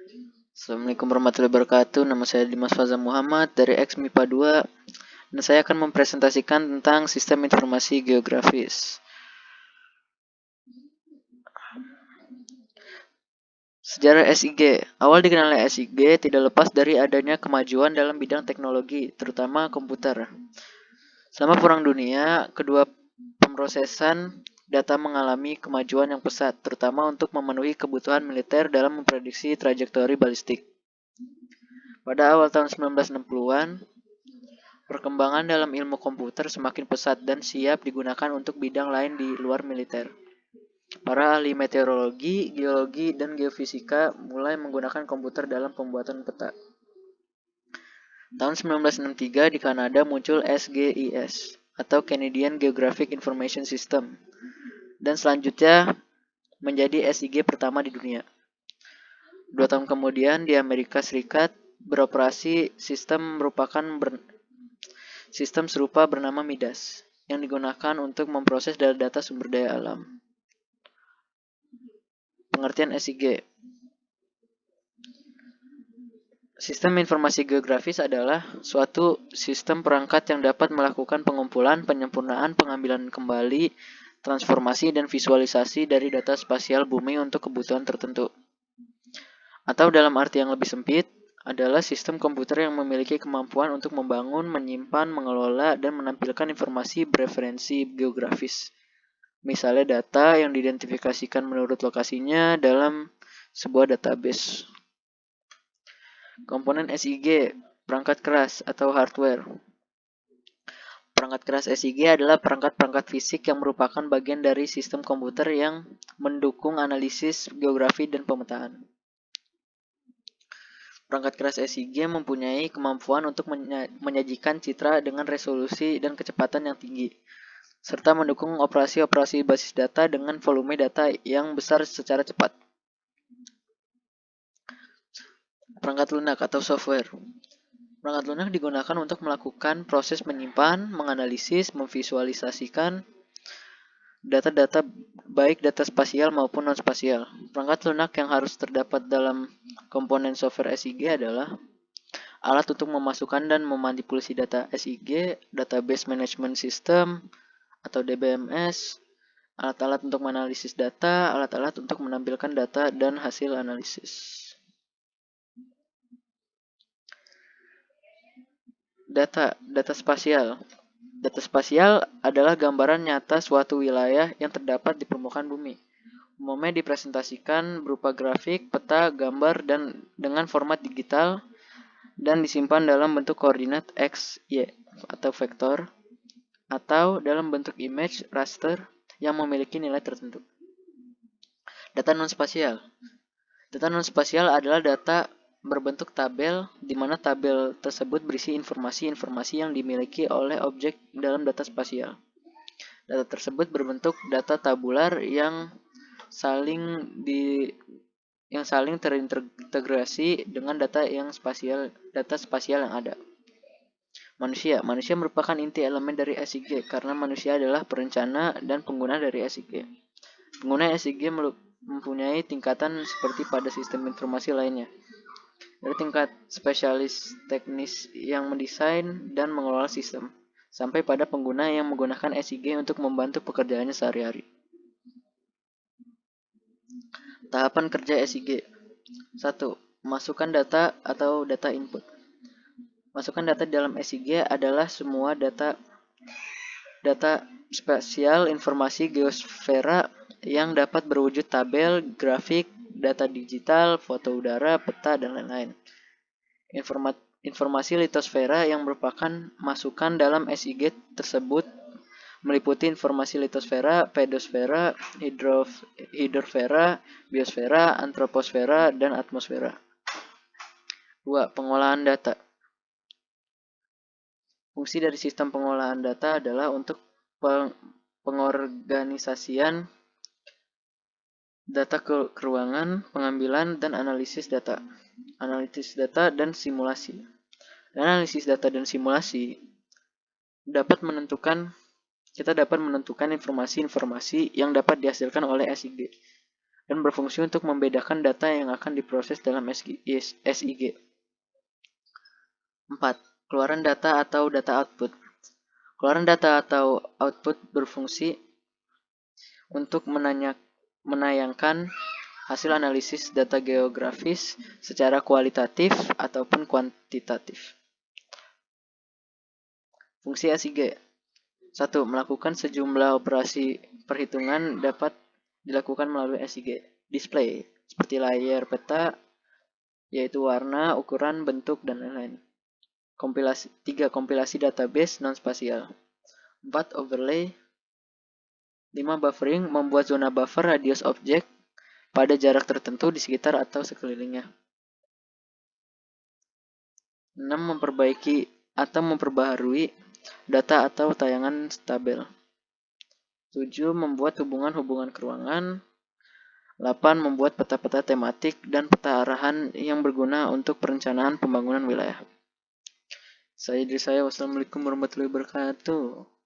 Assalamualaikum warahmatullahi wabarakatuh. Nama saya Dimas Fazal Muhammad dari MIPA 2 dan saya akan mempresentasikan tentang sistem informasi geografis. Sejarah SIG. Awal dikenalnya SIG tidak lepas dari adanya kemajuan dalam bidang teknologi, terutama komputer. Selama Perang Dunia, kedua pemrosesan data mengalami kemajuan yang pesat, terutama untuk memenuhi kebutuhan militer dalam memprediksi trajektori balistik. Pada awal tahun 1960-an, perkembangan dalam ilmu komputer semakin pesat dan siap digunakan untuk bidang lain di luar militer. Para ahli meteorologi, geologi, dan geofisika mulai menggunakan komputer dalam pembuatan peta. Tahun 1963 di Kanada muncul SGIS atau Canadian Geographic Information System dan selanjutnya menjadi SIG pertama di dunia. 2 tahun kemudian di Amerika Serikat beroperasi sistem serupa bernama MIDAS yang digunakan untuk memproses data sumber daya alam. Pengertian SIG. Sistem informasi geografis adalah suatu sistem perangkat yang dapat melakukan pengumpulan, penyempurnaan, pengambilan kembali, transformasi, dan visualisasi dari data spasial bumi untuk kebutuhan tertentu. Atau dalam arti yang lebih sempit, adalah sistem komputer yang memiliki kemampuan untuk membangun, menyimpan, mengelola, dan menampilkan informasi bereferensi geografis. Misalnya data yang diidentifikasikan menurut lokasinya dalam sebuah database. Komponen SIG, perangkat keras atau hardware. Perangkat keras SIG adalah perangkat-perangkat fisik yang merupakan bagian dari sistem komputer yang mendukung analisis geografi dan pemetaan. Perangkat keras SIG mempunyai kemampuan untuk menyajikan citra dengan resolusi dan kecepatan yang tinggi, serta mendukung operasi-operasi basis data dengan volume data yang besar secara cepat. Perangkat lunak atau software. Perangkat lunak digunakan untuk melakukan proses menyimpan, menganalisis, memvisualisasikan data-data baik data spasial maupun non-spasial. Perangkat lunak yang harus terdapat dalam komponen software SIG adalah alat untuk memasukkan dan memanipulasi data SIG, Database Management System atau DBMS, alat-alat untuk menganalisis data, alat-alat untuk menampilkan data dan hasil analisis. Data spasial. Data spasial adalah gambaran nyata suatu wilayah yang terdapat di permukaan bumi. Umumnya dipresentasikan berupa grafik, peta, gambar, dan dengan format digital dan disimpan dalam bentuk koordinat X, Y, atau vektor, atau dalam bentuk image raster yang memiliki nilai tertentu. Data non-spasial. Data non-spasial adalah data berbentuk tabel, di mana tabel tersebut berisi informasi-informasi yang dimiliki oleh objek dalam data spasial. Data tersebut berbentuk data tabular yang saling terintegrasi dengan data spasial yang ada. Manusia merupakan inti elemen dari SIG karena manusia adalah perencana dan pengguna dari SIG. Pengguna SIG mempunyai tingkatan seperti pada sistem informasi lainnya. Dari tingkat spesialis teknis yang mendesain dan mengelola sistem, sampai pada pengguna yang menggunakan SIG untuk membantu pekerjaannya sehari-hari. Tahapan kerja SIG. 1. Masukkan data atau data input. Masukkan data dalam SIG adalah semua data spasial informasi geosfera yang dapat berwujud tabel, grafik, data digital, foto udara, peta, dan lain-lain. Informasi litosfera yang merupakan masukan dalam SIG tersebut meliputi informasi litosfera, pedosfera, hidrosfera, biosfera, antroposfera, dan atmosfera. 2. Pengolahan data. Fungsi dari sistem pengolahan data adalah untuk pengorganisasian data ke ruangan, pengambilan, dan analisis data. Dan simulasi. Analisis data dan simulasi kita dapat menentukan informasi-informasi yang dapat dihasilkan oleh SIG. dan berfungsi untuk membedakan data yang akan diproses dalam SIG. 4. Keluaran data atau data output. Keluaran data atau output berfungsi untuk menayangkan hasil analisis data geografis secara kualitatif ataupun kuantitatif. Fungsi SIG. 1. Melakukan sejumlah operasi perhitungan dapat dilakukan melalui SIG. Display, seperti layar peta, yaitu warna, ukuran, bentuk, dan lain-lain. 3. Kompilasi database non-spasial. 4. Overlay. 5. Buffering, membuat zona buffer radius objek pada jarak tertentu di sekitar atau sekelilingnya. 6. Memperbaiki atau memperbaharui data atau tayangan stabil. 7. Membuat hubungan-hubungan keruangan. 8. Membuat peta-peta tematik dan peta arahan yang berguna untuk perencanaan pembangunan wilayah. Saya, wassalamualaikum warahmatullahi wabarakatuh.